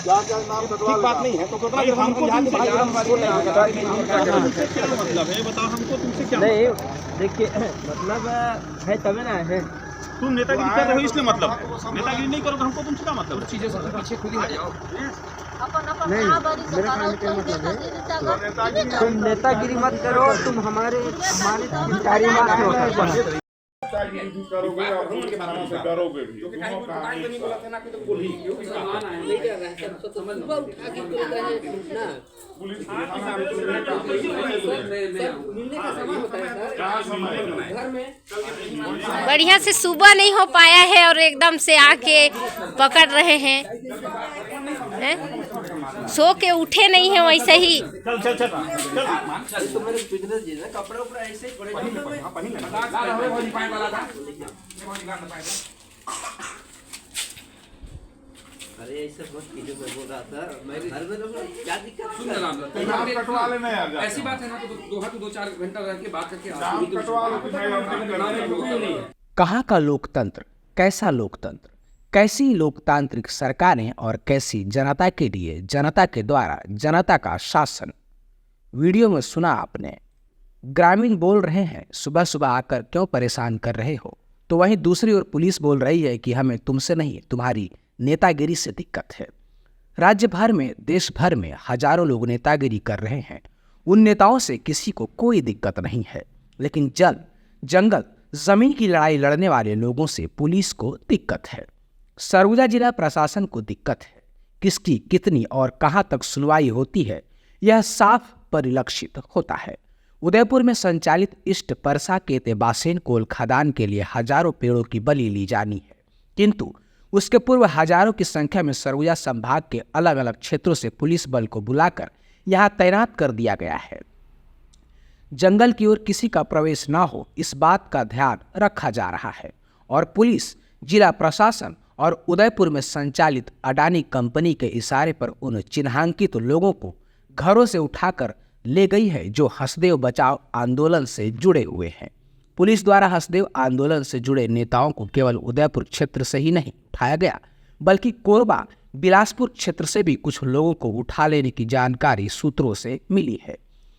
ठीक बात नहीं है तो हमको मतलब है, बताओ हमको तुमसे क्या नहीं। देखिए मतलब है तभी ना है। तुम नेतागिरी कर रहे हो इसलिए मतलब नेतागिरी नहीं करो तो हमको तुमसे क्या मतलब? चीजें से पीछे खुद ही हट जाओ। नहीं, मेरे कहने का मतलब है तुम नेतागिरी मत करो, तुम हमारे सरकारी मत करो। नेतागिरी भी करोगे और उनके बारे से डरोगे भी। बढ़िया से सुबह नहीं हो पाया है और एकदम से आके पकड़ रहे हैं, सो के उठे नहीं है वैसे ही। अरे ऐसे मत कीजिए, मैं बोल रहा था मैं घर में रहूं, क्या दिक्कत है? कटवा लेना यार, ऐसी बात है ना तो 2-4 घंटा रह के बात करके कटवा लो। कहाँ का लोकतंत्र, कैसा लोकतंत्र, कैसी लोकतांत्रिक सरकारें और कैसी जनता के लिए जनता के द्वारा जनता का शासन। वीडियो में सुना आपने। ग्रामीण बोल रहे हैं सुबह सुबह आकर क्यों परेशान कर रहे हो, तो वहीं दूसरी ओर पुलिस बोल रही है कि हमें तुमसे नहीं तुम्हारी नेतागिरी से दिक्कत है। राज्य भर में देश भर में हजारों लोग नेतागिरी कर रहे हैं, उन नेताओं से किसी को कोई दिक्कत नहीं है, लेकिन जल जंगल जमीन की लड़ाई लड़ने वाले लोगों से पुलिस को दिक्कत है। सरगुजा जिला प्रशासन को दिक्कत है। किसकी कितनी और कहां तक सुनवाई होती है यह साफ परिलक्षित होता है। उदयपुर में संचालित इष्ट परसा के तेबासेन कोल खदान के लिए हजारों पेड़ों की बलि ली जानी है, किंतु उसके पूर्व हजारों की संख्या में सरगुजा संभाग के अलग अलग क्षेत्रों से पुलिस बल को बुलाकर यहां तैनात कर दिया गया है। जंगल की ओर किसी का प्रवेश न हो इस बात का ध्यान रखा जा रहा है और पुलिस, जिला प्रशासन और उदयपुर में संचालित अडानी कंपनी के इशारे पर उन चिन्हांकित लोगों को घरों से उठाकर ले गई है जो हसदेव बचाओ आंदोलन से जुड़े हुए हैं। पुलिस द्वारा हसदेव आंदोलन से जुड़े नेताओं को केवल उदयपुर क्षेत्र से ही नहीं उठाया गया, बल्कि कोरबा बिलासपुर क्षेत्र से भी कुछ लोगों को उठा लेने की जानकारी सूत्रों से मिली है,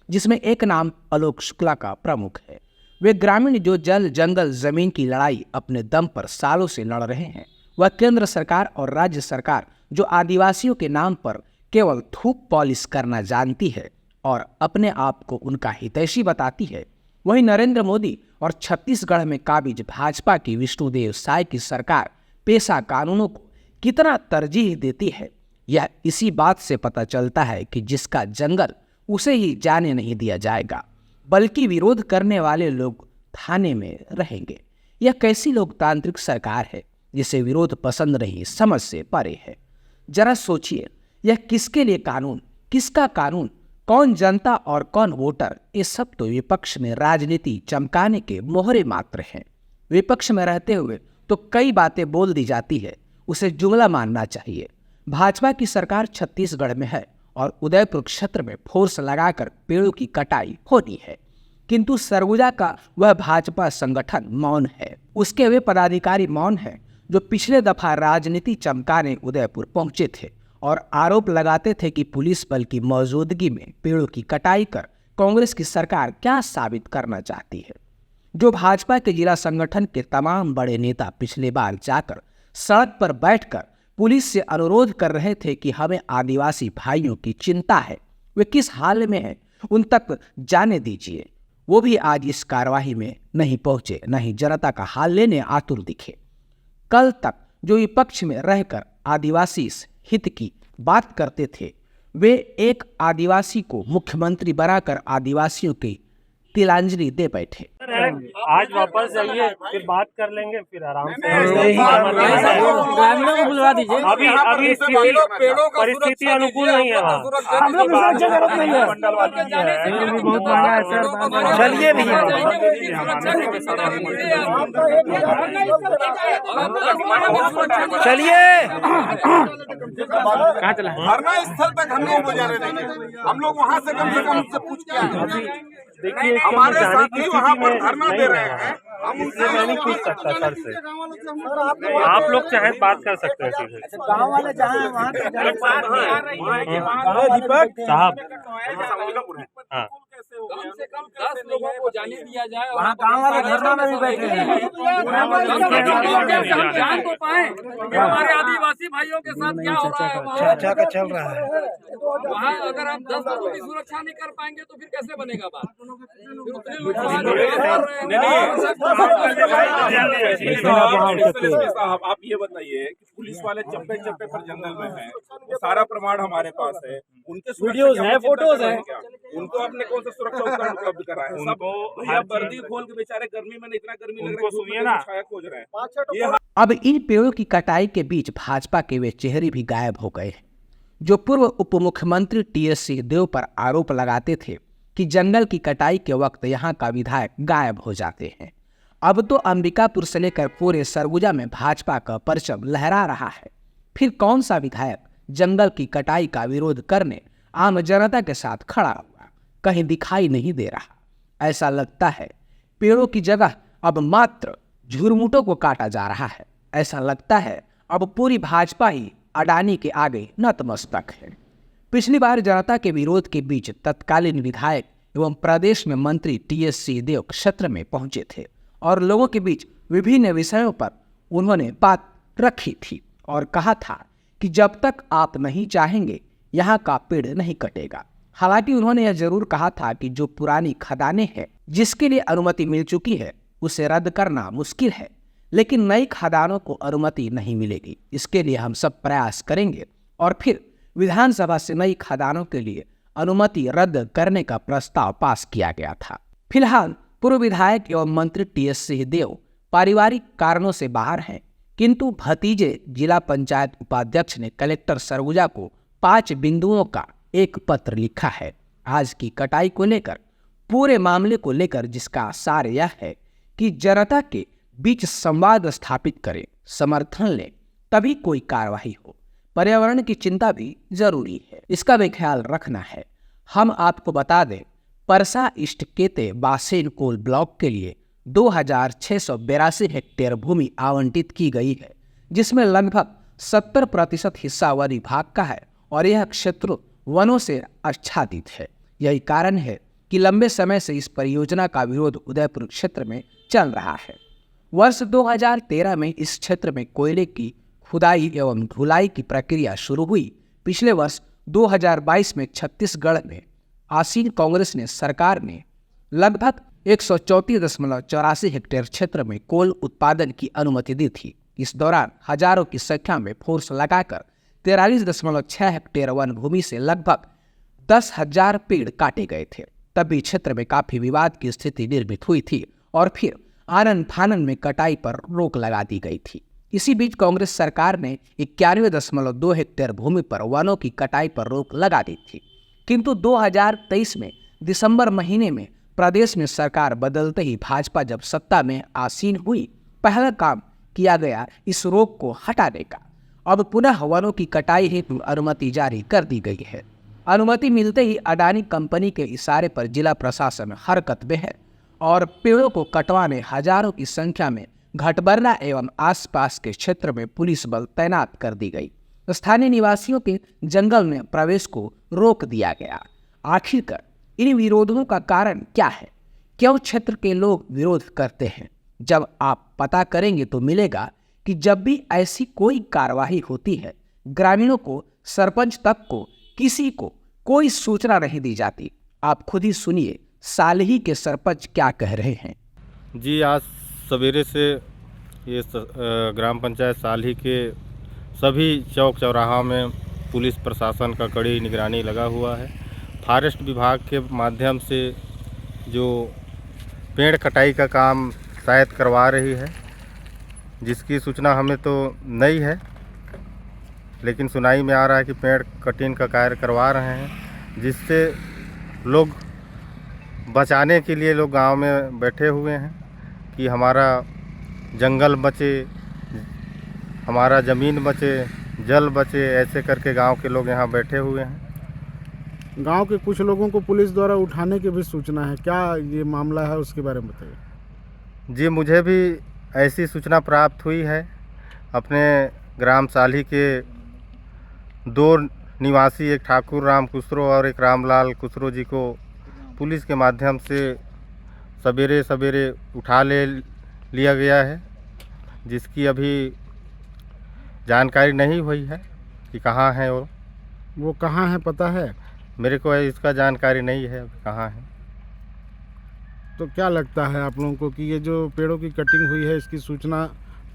जिसमें एक नाम आलोक शुक्ला का प्रमुख है। वे ग्रामीण जो जल जंगल जमीन की लड़ाई अपने दम पर सालों से लड़ रहे हैं, वह केंद्र सरकार और राज्य सरकार जो आदिवासियों के नाम पर केवल थूक पॉलिश करना जानती है और अपने आप को उनका हितैषी बताती है, वहीं नरेंद्र मोदी और छत्तीसगढ़ में काबिज भाजपा की विष्णुदेव साय की सरकार पेशा कानूनों को कितना तरजीह देती है, यह इसी बात से पता चलता है कि जिसका जंगल उसे ही जाने नहीं दिया जाएगा, बल्कि विरोध करने वाले लोग थाने में रहेंगे। यह कैसी लोकतांत्रिक सरकार है जिसे विरोध पसंद नहीं, समझ से परे है। जरा सोचिए, यह किसके लिए कानून, किसका कानून, कौन जनता और कौन वोटर, ये सब तो विपक्ष में राजनीति चमकाने के मोहरे मात्र हैं। विपक्ष में रहते हुए तो कई बातें बोल दी जाती है, उसे जुमला मानना चाहिए। भाजपा की सरकार छत्तीसगढ़ में है और उदयपुर क्षेत्र में फोर्स लगाकर पेड़ों की कटाई होनी है, किंतु सरगुजा का वह भाजपा संगठन मौन है। उसके वे पदाधिकारी मौन हैं जो पिछले दफा राजनीति चमकाने उदयपुर पहुंचे थे और आरोप लगाते थे कि पुलिस बल की मौजूदगी में पेड़ों की कटाई कर कांग्रेस की सरकार क्या साबित करना चाहती है। जो भाजपा के जिला संगठन के तमाम बड़े नेता पिछले बार जाकर सड़क पर बैठकर पुलिस से अनुरोध कर रहे थे कि हमें आदिवासी भाइयों की चिंता है, वे किस हाल में हैं उन तक जाने दीजिए। वो भी आज इस कार्यवाही में नहीं पहुंचे, न ही जनता का हाल लेने आतुर दिखे। कल तक जो विपक्ष में रहकर आदिवासी हित की बात करते थे, वे एक आदिवासी को मुख्यमंत्री बनाकर आदिवासियों की तिलांजलि दे बैठे। आज वापस जाइए, फिर बात कर लेंगे, फिर आराम से ग्रामीणों को बुलवा दीजिए। अभी परिस्थिति अनुकूल नहीं है वहाँ, हम लोग जरूरत नहीं है। बहुत महंगा है सर, चलिए भैया। चलिए कहाँ चला, धरना स्थल तक हम लोग को जाने देंगे। हम लोग वहाँ से कम उससे पूछ के आए। देखिए हमारे साथी वहाँ पर धरना दे रहे हैं, इसलिए मैं नहीं पूछ सकता सर से। आप लोग चाहे बात कर सकते हैं सीधे। गाँव वाले जहाँ है वहाँ दीपक साहब, हाँ कम से कम 10 लोगों को जाने दिया जाए। वहाँ गाँव वाले धरना में भी बैठे हैं। हम जान तो पाए कि हमारे आदिवासी भाइयों के साथ क्या हो रहा है वहाँ। अच्छा का चल रहा है वहाँ अगर आप 10 लोगों की सुरक्षा नहीं कर पाएंगे तो फिर कैसे बनेगा बात? फिर उतने लोग वहाँ जो काम कर रहे हैं। साहब आप ये बताइए कि पुलिस वाले चप्पे चप्पे पर जंगल में हैं, वो सारा प्रमाण हमारे पास है, उनके वीडियोज हैं, फोटोज हैं। उनको आपने कौन सा सुरक्षा उपकरण उपलब्ध करा है? सब भैया वर्दी खोल के बेचारे गर्मी में इतना गर्मी लग रहा है, सुनिए ना छाया खोज रहे हैं। ये अब इन पेड़ों की कटाई के बीच भाजपा के वे चेहरे भी गायब हो गए हैं जो पूर्व उप मुख्यमंत्री टीएस सिंहदेव पर आरोप लगाते थे कि जंगल की कटाई के वक्त यहाँ का विधायक गायब हो जाते हैं। अब तो अंबिकापुर से लेकर पूरे सरगुजा में भाजपा का परचम लहरा रहा है। फिर कौन सा विधायक जंगल की कटाई का विरोध करने आम जनता के साथ खड़ा हुआ कहीं दिखाई नहीं दे रहा। ऐसा लगता है पेड़ों की जगह अब मात्र झुरमुटों को काटा जा रहा है। ऐसा लगता है अब पूरी भाजपा ही अडानी के आगे नतमस्तक है। पिछली बार जनता के विरोध के बीच तत्कालीन विधायक एवं प्रदेश में मंत्री टीएस सिंहदेव क्षेत्र में पहुंचे थे और लोगों के बीच विभिन्न विषयों पर उन्होंने बात रखी थी और कहा था कि जब तक आप नहीं चाहेंगे यहाँ का पेड़ नहीं कटेगा। हालांकि उन्होंने यह जरूर कहा था कि जो पुरानी खदानें हैं जिसके लिए अनुमति मिल चुकी है उसे रद्द करना मुश्किल है, लेकिन नई खदानों को अनुमति नहीं मिलेगी। इसके लिए हम सब प्रयास करेंगे और फिर विधानसभा से नई खदानों के लिए अनुमति रद्द करने का प्रस्ताव पास किया गया था। फिलहाल पूर्व विधायक एवं मंत्री टीएस सिंहदेव पारिवारिक कारणों से बाहर हैं, किंतु भतीजे जिला पंचायत उपाध्यक्ष ने कलेक्टर सरगुजा को 5 बिंदुओं का एक पत्र लिखा है आज की कटाई को लेकर, पूरे मामले को लेकर, जिसका सार यह है कि जनता के बीच संवाद स्थापित करें, समर्थन लें, तभी कोई कार्रवाई हो। पर्यावरण की चिंता भी जरूरी है, इसका भी ख्याल रखना है। हम आपको बता दें परसा इष्टकेते बासेन कोल ब्लॉक के लिए 2682 हेक्टेयर भूमि आवंटित की गई है, जिसमें लगभग 70% हिस्सा वन विभाग का है और यह क्षेत्र वनों से आच्छादित है। यही कारण है कि लंबे समय से इस परियोजना का विरोध उदयपुर क्षेत्र में चल रहा है। वर्ष 2013 में इस क्षेत्र में कोयले की खुदाई एवं ढुलाई की प्रक्रिया शुरू हुई। पिछले वर्ष 2022 में छत्तीसगढ़ में आसीन कांग्रेस ने सरकार ने लगभग 134.84 हेक्टेयर क्षेत्र में कोल उत्पादन की अनुमति दी थी। इस दौरान हजारों की संख्या में फोर्स लगाकर 43.6 हेक्टेयर वन भूमि से लगभग 10,000 पेड़ काटे गए थे। तब भी क्षेत्र में काफी विवाद की स्थिति निर्मित हुई थी और फिर आनन फानन में कटाई पर रोक लगा दी गई थी। इसी बीच कांग्रेस सरकार ने 91.2 हेक्टेयर भूमि पर वनों की कटाई पर रोक लगा दी थी, किंतु 2023 में दिसंबर महीने में प्रदेश में सरकार बदलते ही भाजपा जब सत्ता में आसीन हुई, पहला काम किया गया इस रोक को हटाने का। अब पुनः वनों की कटाई हेतु अनुमति जारी कर दी गई है। अनुमति मिलते ही अडानी कंपनी के इशारे पर जिला प्रशासन हरकत में है और पेड़ों को कटवाने हजारों की संख्या में घटबरना एवं आसपास के क्षेत्र में पुलिस बल तैनात कर दी गई। स्थानीय निवासियों के जंगल में प्रवेश को रोक दिया गया। आखिरकार इन विरोधों का कारण क्या है? क्यों क्षेत्र के लोग विरोध करते हैं? जब आप पता करेंगे तो मिलेगा कि जब भी ऐसी कोई कार्यवाही होती है, ग्रामीणों को, सरपंच तक को, किसी को कोई सूचना नहीं दी जाती। आप खुद ही सुनिए सालही के सरपंच क्या कह रहे हैं। जी, आज सवेरे से ये ग्राम पंचायत सालही के सभी चौक चौराहा में पुलिस प्रशासन का कड़ी निगरानी लगा हुआ है। फॉरेस्ट विभाग के माध्यम से जो पेड़ कटाई का काम शायद करवा रही है, जिसकी सूचना हमें तो नहीं है, लेकिन सुनाई में आ रहा है कि पेड़ कटिंग का कार्य करवा रहे हैं, जिससे लोग बचाने के लिए लोग गांव में बैठे हुए हैं कि हमारा जंगल बचे, हमारा ज़मीन बचे, जल बचे, ऐसे करके गांव के लोग यहाँ बैठे हुए हैं। गांव के कुछ लोगों को पुलिस द्वारा उठाने की भी सूचना है, क्या ये मामला है उसके बारे में बताइए। जी मुझे भी ऐसी सूचना प्राप्त हुई है। अपने ग्राम साली के 2 निवासी, एक ठाकुर राम कुसरो और एक रामलाल कुसरो जी को पुलिस के माध्यम से सवेरे सवेरे उठा लिया गया है, जिसकी अभी जानकारी नहीं हुई है कि कहाँ है वो कहाँ है पता है? मेरे को इसका जानकारी नहीं है कहाँ है। तो क्या लगता है आप लोगों को कि ये जो पेड़ों की कटिंग हुई है इसकी सूचना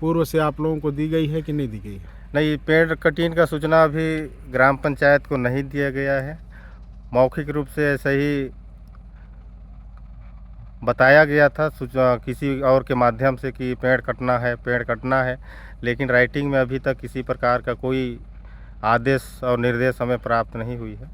पूर्व से आप लोगों को दी गई है कि नहीं दी गई है? नहीं, पेड़ कटिंग का सूचना अभी ग्राम पंचायत को नहीं दिया गया है। मौखिक रूप से ऐसे ही बताया गया था किसी और के माध्यम से कि पेड़ कटना है, लेकिन राइटिंग में अभी तक किसी प्रकार का कोई आदेश और निर्देश हमें प्राप्त नहीं हुई है।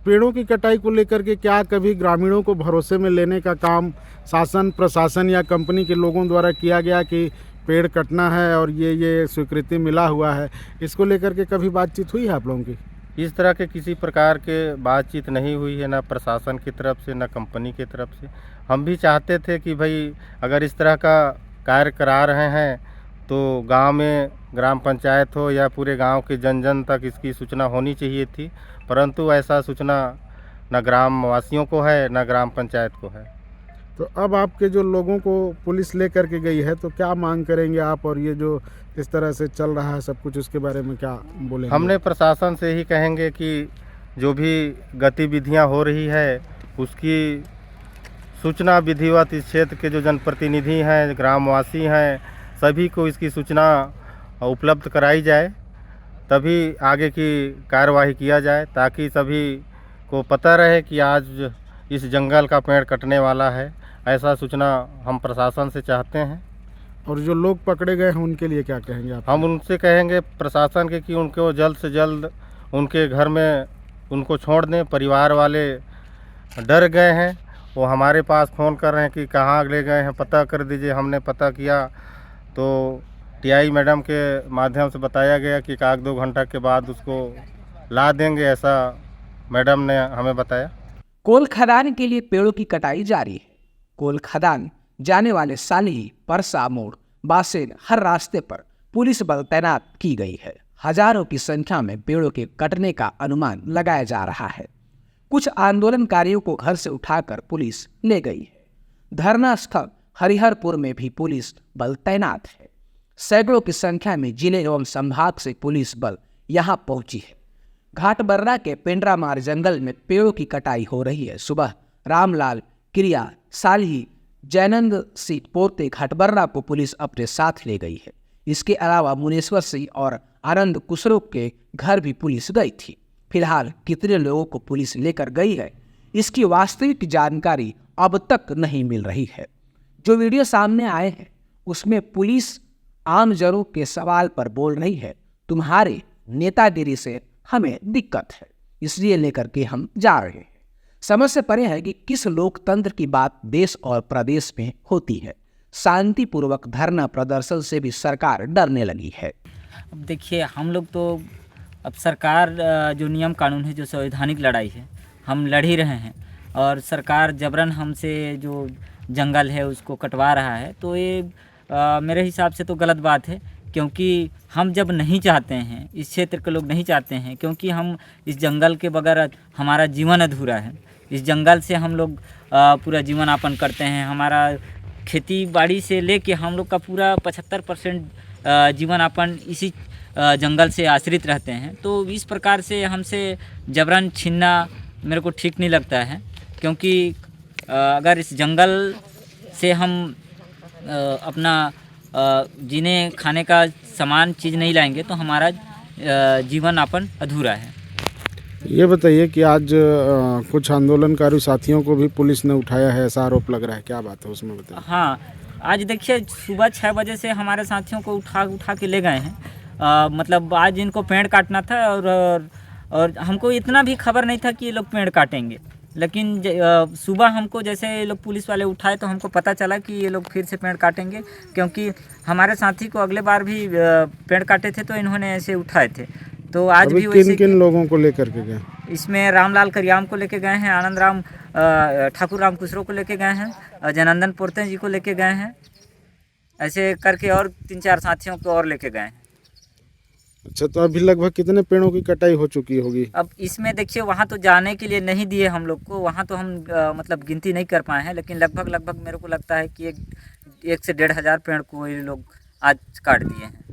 पेड़ों की कटाई को लेकर के क्या कभी ग्रामीणों को भरोसे में लेने का काम शासन, प्रशासन या कंपनी के लोगों द्वारा किया गया कि पेड़ कटना है और ये स्वीकृति मिला हुआ है, इसको लेकर के कभी बातचीत हुई है आप लोगों की? इस तरह के किसी प्रकार के बातचीत नहीं हुई है, ना प्रशासन की तरफ से ना कंपनी की तरफ से। हम भी चाहते थे कि भाई अगर इस तरह का कार्य करा रहे हैं तो गांव में ग्राम पंचायत हो या पूरे गांव के जन जन तक इसकी सूचना होनी चाहिए थी, परंतु ऐसा सूचना न ग्राम वासियों को है न ग्राम पंचायत को है। तो अब आपके जो लोगों को पुलिस लेकर के गई है तो क्या मांग करेंगे आप, और ये जो इस तरह से चल रहा है सब कुछ, उसके बारे में क्या बोलेंगे? हमने प्रशासन से ही कहेंगे कि जो भी गतिविधियां हो रही है उसकी सूचना विधिवत इस क्षेत्र के जो जनप्रतिनिधि हैं, ग्रामवासी हैं, सभी को इसकी सूचना उपलब्ध कराई जाए, तभी आगे की कार्यवाही किया जाए, ताकि सभी को पता रहे कि आज इस जंगल का पेड़ कटने वाला है। ऐसा सूचना हम प्रशासन से चाहते हैं। और जो लोग पकड़े गए हैं उनके लिए क्या कहेंगे आप? हम उनसे कहेंगे प्रशासन के कि उनको जल्द से जल्द उनके घर में उनको छोड़ दें। परिवार वाले डर गए हैं, वो हमारे पास फ़ोन कर रहे हैं कि कहाँ ले गए हैं, पता कर दीजिए। हमने पता किया तो टीआई मैडम के माध्यम से बताया गया कि 1-2 घंटा के बाद उसको ला देंगे, ऐसा मैडम ने हमें बताया। कोल खदान के लिए पेड़ों की कटाई जारी है। कोल खदान जाने वाले साली, परसा मोड़, बासेन हर रास्ते पर पुलिस बल तैनात की गई है। हजारों की संख्या में पेड़ों के कटने का अनुमान लगाया जा रहा है। कुछ आंदोलनकारियों को घर से उठाकर पुलिस ले गई है। धरना स्थल हरिहरपुर में भी पुलिस बल तैनात है। सैकड़ों की संख्या में जिले एवं संभाग से पुलिस बल यहां पहुंची है। घाटबर्रा के पेंड्रामार जंगल में पेड़ों की कटाई हो रही है। सुबह रामलाल, क्रिया, साली, जैनंद सिंह पोते घाटबर्रा को पुलिस अपने साथ ले गई है। इसके अलावा मुनेश्वर सिंह और आनंद कुसरो के घर भी पुलिस गई थी। फिलहाल कितने लोगों को पुलिस लेकर गई है, इसकी वास्तविक जानकारी अब तक नहीं मिल रही है। जो वीडियो सामने आए हैं उसमें पुलिस आमजनों के सवाल पर बोल रही है, तुम्हारे नेतागिरी से हमें दिक्कत है, इसलिए लेकर के हम जा रहे हैं। समझ से परे है कि किस लोकतंत्र की बात देश और प्रदेश में होती है। शांतिपूर्वक धरना प्रदर्शन से भी सरकार डरने लगी है। अब देखिए, हम लोग तो अब सरकार जो नियम कानून है, जो संवैधानिक लड़ाई है, हम लड़ ही रहे हैं, और सरकार जबरन हमसे जो जंगल है उसको कटवा रहा है, तो ये मेरे हिसाब से तो गलत बात है। क्योंकि हम जब नहीं चाहते हैं, इस क्षेत्र के लोग नहीं चाहते हैं, क्योंकि हम इस जंगल के बगैर हमारा जीवन अधूरा है। इस जंगल से हम लोग पूरा जीवन यापन करते हैं। हमारा खेती बाड़ी से लेके हम लोग का पूरा 75% जीवन यापन इसी जंगल से आश्रित रहते हैं। तो इस प्रकार से हमसे जबरन छीनना मेरे को ठीक नहीं लगता है। क्योंकि अगर इस जंगल से हम अपना जीने खाने का सामान चीज़ नहीं लाएंगे तो हमारा जीवन यापन अधूरा है। ये बताइए कि आज कुछ आंदोलनकारी साथियों को भी पुलिस ने उठाया है, ऐसा आरोप लग रहा है, क्या बात है उसमें बताइए। हाँ, आज देखिए सुबह 6 बजे से हमारे साथियों को उठा के ले गए हैं। मतलब आज इनको पेड़ काटना था, और हमको इतना भी खबर नहीं था कि ये लोग पेड़ काटेंगे। लेकिन सुबह हमको जैसे ये लोग पुलिस वाले उठाए तो हमको पता चला कि ये लोग फिर से पेड़ काटेंगे, क्योंकि हमारे साथी को अगले बार भी पेड़ काटे थे तो इन्होंने ऐसे उठाए थे। तो आज भी किन किन लोगों को लेकर के गए? इसमें रामलाल करियाम को लेके गए हैं, आनंद राम ठाकुर राम कुसरो को लेके गए हैं, जनार्दन पोर्ते जी को लेके गए हैं, ऐसे करके और 3-4 साथियों को और लेके गए हैं। अच्छा, तो अभी लगभग कितने पेड़ों की कटाई हो चुकी होगी? अब इसमें देखिए वहाँ तो जाने के लिए नहीं दिए हम लोग को, वहाँ तो हम मतलब गिनती नहीं कर पाए हैं, लेकिन लगभग मेरे को लगता है कि 1 से 1.5 हज़ार पेड़ को ये लोग आज काट दिए हैं।